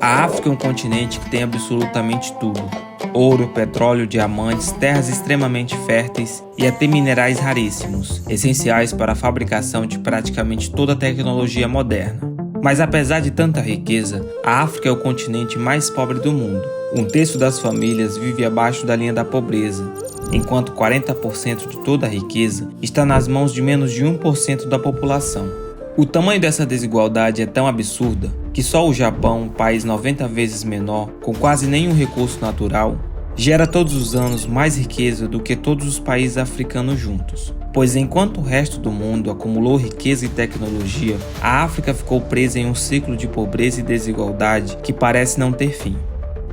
A África é um continente que tem absolutamente tudo: ouro, petróleo, diamantes, terras extremamente férteis e até minerais raríssimos, essenciais para a fabricação de praticamente toda a tecnologia moderna. Mas apesar de tanta riqueza, a África é o continente mais pobre do mundo. Um terço das famílias vive abaixo da linha da pobreza, enquanto 40% de toda a riqueza está nas mãos de menos de 1% da população. O tamanho dessa desigualdade é tão absurda que só o Japão, um país 90 vezes menor, com quase nenhum recurso natural, gera todos os anos mais riqueza do que todos os países africanos juntos. Pois enquanto o resto do mundo acumulou riqueza e tecnologia, a África ficou presa em um ciclo de pobreza e desigualdade que parece não ter fim.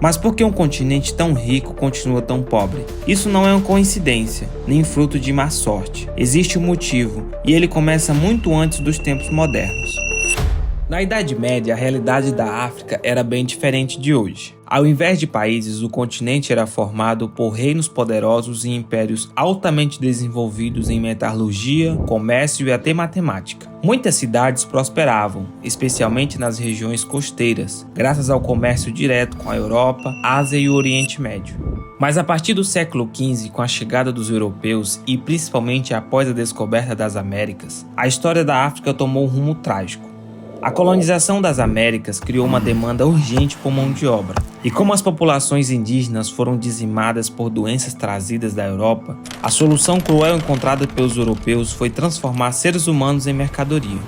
Mas por que um continente tão rico continua tão pobre? Isso não é uma coincidência, nem fruto de má sorte. Existe um motivo, e ele começa muito antes dos tempos modernos. Na Idade Média, a realidade da África era bem diferente de hoje. Ao invés de países, o continente era formado por reinos poderosos e impérios altamente desenvolvidos em metalurgia, comércio e até matemática. Muitas cidades prosperavam, especialmente nas regiões costeiras, graças ao comércio direto com a Europa, Ásia e o Oriente Médio. Mas a partir do século XV, com a chegada dos europeus e principalmente após a descoberta das Américas, a história da África tomou um rumo trágico. A colonização das Américas criou uma demanda urgente por mão de obra, e como as populações indígenas foram dizimadas por doenças trazidas da Europa, a solução cruel encontrada pelos europeus foi transformar seres humanos em mercadoria.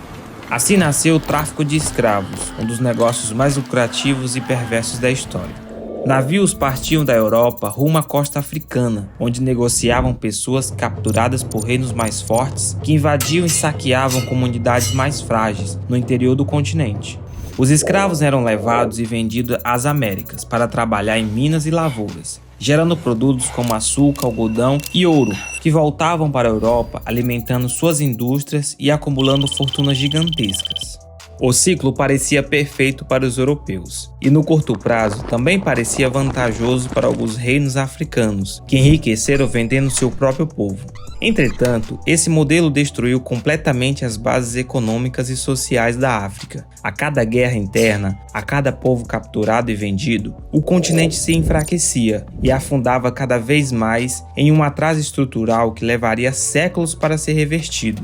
Assim nasceu o tráfico de escravos, um dos negócios mais lucrativos e perversos da história. Navios partiam da Europa rumo à costa africana, onde negociavam pessoas capturadas por reinos mais fortes que invadiam e saqueavam comunidades mais frágeis no interior do continente. Os escravos eram levados e vendidos às Américas para trabalhar em minas e lavouras, gerando produtos como açúcar, algodão e ouro, que voltavam para a Europa alimentando suas indústrias e acumulando fortunas gigantescas. O ciclo parecia perfeito para os europeus, e no curto prazo também parecia vantajoso para alguns reinos africanos, que enriqueceram vendendo seu próprio povo. Entretanto, esse modelo destruiu completamente as bases econômicas e sociais da África. A cada guerra interna, a cada povo capturado e vendido, o continente se enfraquecia e afundava cada vez mais em um atraso estrutural que levaria séculos para ser revertido.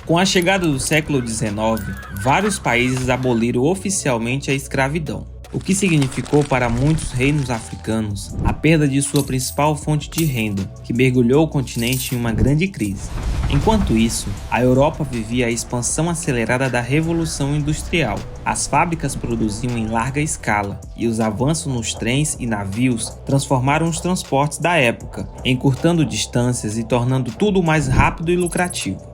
Com a chegada do século XIX, vários países aboliram oficialmente a escravidão, o que significou para muitos reinos africanos a perda de sua principal fonte de renda, que mergulhou o continente em uma grande crise. Enquanto isso, a Europa vivia a expansão acelerada da Revolução Industrial. As fábricas produziam em larga escala, e os avanços nos trens e navios transformaram os transportes da época, encurtando distâncias e tornando tudo mais rápido e lucrativo.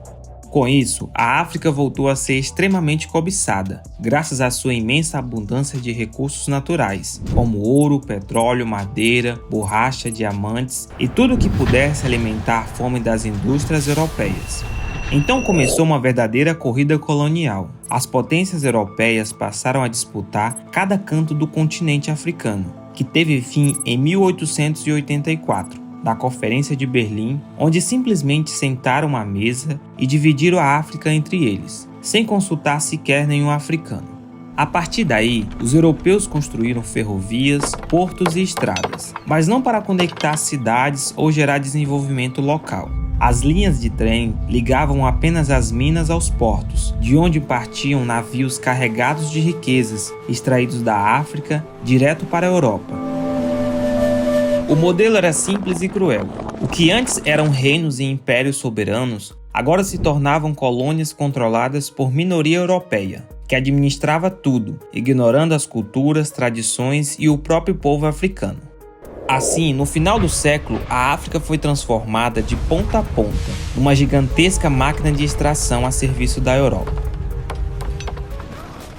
Com isso, a África voltou a ser extremamente cobiçada, graças à sua imensa abundância de recursos naturais, como ouro, petróleo, madeira, borracha, diamantes e tudo que pudesse alimentar a fome das indústrias europeias. Então começou uma verdadeira corrida colonial. As potências europeias passaram a disputar cada canto do continente africano, que teve fim em 1884. Da Conferência de Berlim, onde simplesmente sentaram à mesa e dividiram a África entre eles, sem consultar sequer nenhum africano. A partir daí, os europeus construíram ferrovias, portos e estradas, mas não para conectar cidades ou gerar desenvolvimento local. As linhas de trem ligavam apenas as minas aos portos, de onde partiam navios carregados de riquezas extraídos da África direto para a Europa. O modelo era simples e cruel. O que antes eram reinos e impérios soberanos, agora se tornavam colônias controladas por minoria europeia, que administrava tudo, ignorando as culturas, tradições e o próprio povo africano. Assim, no final do século, a África foi transformada de ponta a ponta, numa gigantesca máquina de extração a serviço da Europa.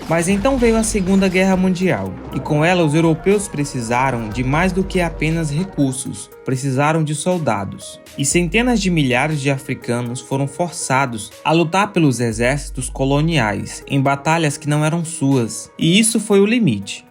Mas então veio a Segunda Guerra Mundial, e com ela os europeus precisaram de mais do que apenas recursos, precisaram de soldados. E centenas de milhares de africanos foram forçados a lutar pelos exércitos coloniais, em batalhas que não eram suas, e isso foi o limite.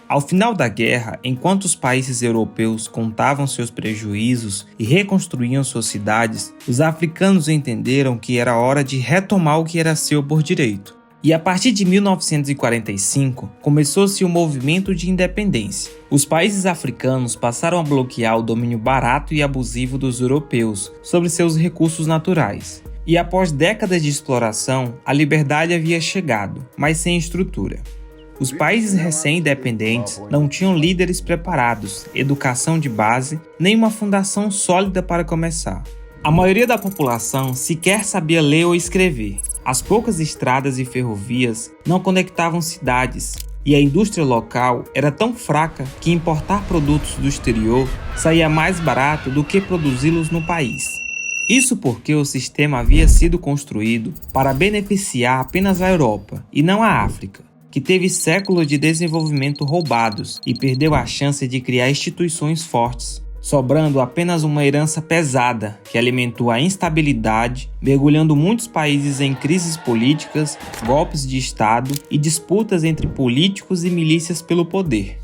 Ao final da guerra, enquanto os países europeus contavam seus prejuízos e reconstruíam suas cidades, os africanos entenderam que era hora de retomar o que era seu por direito. E a partir de 1945, começou-se o movimento de independência. Os países africanos passaram a bloquear o domínio barato e abusivo dos europeus sobre seus recursos naturais. E após décadas de exploração, a liberdade havia chegado, mas sem estrutura. Os países recém-independentes não tinham líderes preparados, educação de base, nem uma fundação sólida para começar. A maioria da população sequer sabia ler ou escrever. As poucas estradas e ferrovias não conectavam cidades, e a indústria local era tão fraca que importar produtos do exterior saía mais barato do que produzi-los no país. Isso porque o sistema havia sido construído para beneficiar apenas a Europa e não a África, que teve séculos de desenvolvimento roubados e perdeu a chance de criar instituições fortes, sobrando apenas uma herança pesada que alimentou a instabilidade, mergulhando muitos países em crises políticas, golpes de Estado e disputas entre políticos e milícias pelo poder.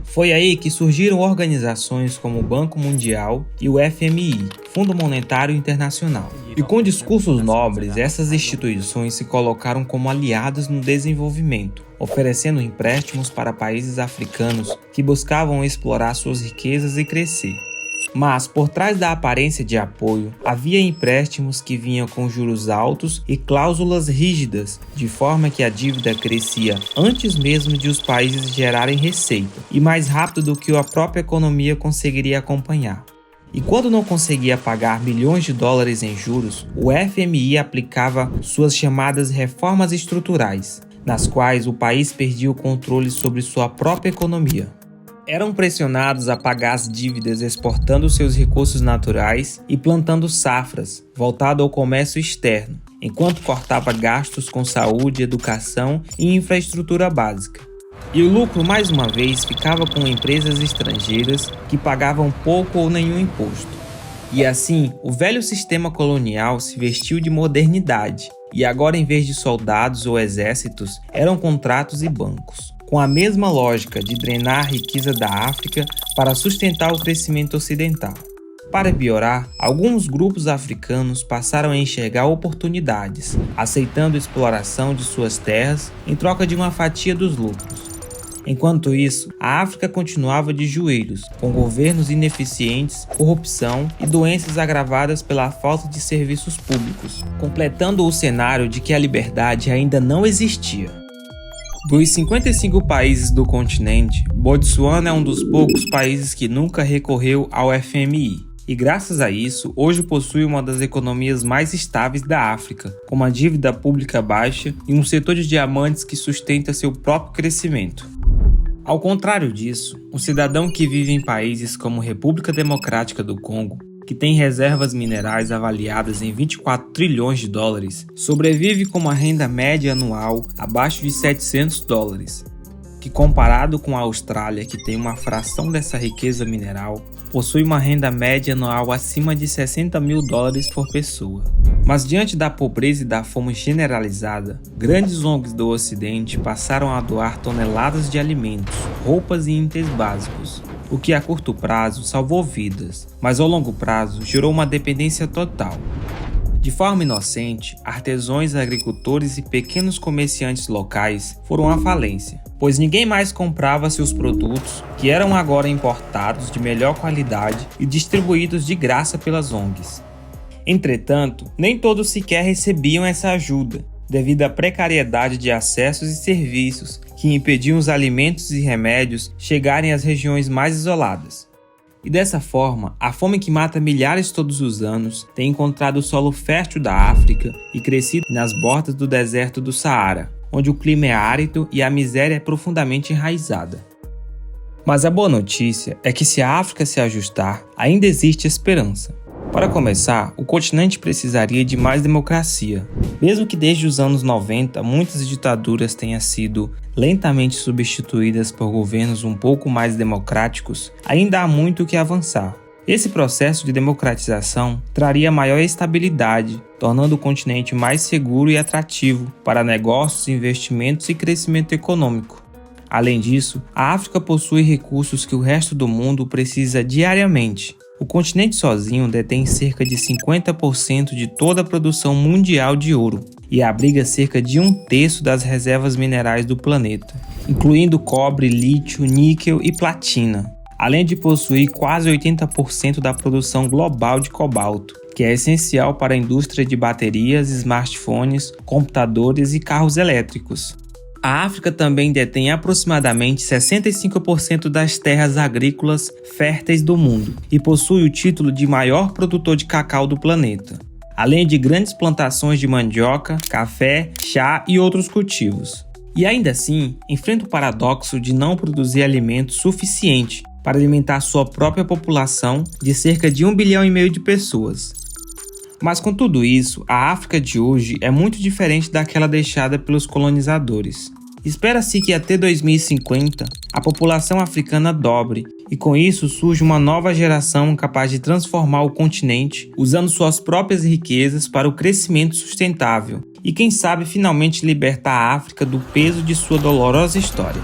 Foi aí que surgiram organizações como o Banco Mundial e o FMI, Fundo Monetário Internacional. E com discursos nobres, essas instituições se colocaram como aliadas no desenvolvimento, oferecendo empréstimos para países africanos que buscavam explorar suas riquezas e crescer. Mas, por trás da aparência de apoio, havia empréstimos que vinham com juros altos e cláusulas rígidas, de forma que a dívida crescia antes mesmo de os países gerarem receita, e mais rápido do que a própria economia conseguiria acompanhar. E quando não conseguia pagar milhões de dólares em juros, o FMI aplicava suas chamadas reformas estruturais, nas quais o país perdia o controle sobre sua própria economia. Eram pressionados a pagar as dívidas exportando seus recursos naturais e plantando safras, voltado ao comércio externo, enquanto cortava gastos com saúde, educação e infraestrutura básica. E o lucro, mais uma vez, ficava com empresas estrangeiras que pagavam pouco ou nenhum imposto. E assim, o velho sistema colonial se vestiu de modernidade, e agora, em vez de soldados ou exércitos, eram contratos e bancos, com a mesma lógica de drenar a riqueza da África para sustentar o crescimento ocidental. Para piorar, alguns grupos africanos passaram a enxergar oportunidades, aceitando a exploração de suas terras em troca de uma fatia dos lucros. Enquanto isso, a África continuava de joelhos, com governos ineficientes, corrupção e doenças agravadas pela falta de serviços públicos, completando o cenário de que a liberdade ainda não existia. Dos 55 países do continente, Botsuana é um dos poucos países que nunca recorreu ao FMI. E graças a isso, hoje possui uma das economias mais estáveis da África, com uma dívida pública baixa e um setor de diamantes que sustenta seu próprio crescimento. Ao contrário disso, um cidadão que vive em países como República Democrática do Congo, que tem reservas minerais avaliadas em 24 trilhões de dólares, sobrevive com uma renda média anual abaixo de 700 dólares, que comparado com a Austrália, que tem uma fração dessa riqueza mineral, possui uma renda média anual acima de 60 mil dólares por pessoa. Mas diante da pobreza e da fome generalizada, grandes ONGs do Ocidente passaram a doar toneladas de alimentos, roupas e itens básicos, o que a curto prazo salvou vidas, mas ao longo prazo gerou uma dependência total. De forma inocente, artesãos, agricultores e pequenos comerciantes locais foram à falência, pois ninguém mais comprava seus produtos, que eram agora importados de melhor qualidade e distribuídos de graça pelas ONGs. Entretanto, nem todos sequer recebiam essa ajuda, devido à precariedade de acessos e serviços que impediam os alimentos e remédios chegarem às regiões mais isoladas. E dessa forma, a fome que mata milhares todos os anos tem encontrado o solo fértil da África e crescido nas bordas do deserto do Saara, onde o clima é árido e a miséria é profundamente enraizada. Mas a boa notícia é que se a África se ajustar, ainda existe esperança. Para começar, o continente precisaria de mais democracia. Mesmo que desde os anos 90 muitas ditaduras tenham sido lentamente substituídas por governos um pouco mais democráticos, ainda há muito o que avançar. Esse processo de democratização traria maior estabilidade, tornando o continente mais seguro e atrativo para negócios, investimentos e crescimento econômico. Além disso, a África possui recursos que o resto do mundo precisa diariamente. O continente sozinho detém cerca de 50% de toda a produção mundial de ouro e abriga cerca de 1/3 das reservas minerais do planeta, incluindo cobre, lítio, níquel e platina, além de possuir quase 80% da produção global de cobalto, que é essencial para a indústria de baterias, smartphones, computadores e carros elétricos. A África também detém aproximadamente 65% das terras agrícolas férteis do mundo e possui o título de maior produtor de cacau do planeta, além de grandes plantações de mandioca, café, chá e outros cultivos. E ainda assim, enfrenta o paradoxo de não produzir alimento suficiente para alimentar sua própria população de cerca de 1,5 bilhão de pessoas. Mas com tudo isso, a África de hoje é muito diferente daquela deixada pelos colonizadores. Espera-se que até 2050 a população africana dobre e com isso surge uma nova geração capaz de transformar o continente usando suas próprias riquezas para o crescimento sustentável e quem sabe finalmente libertar a África do peso de sua dolorosa história.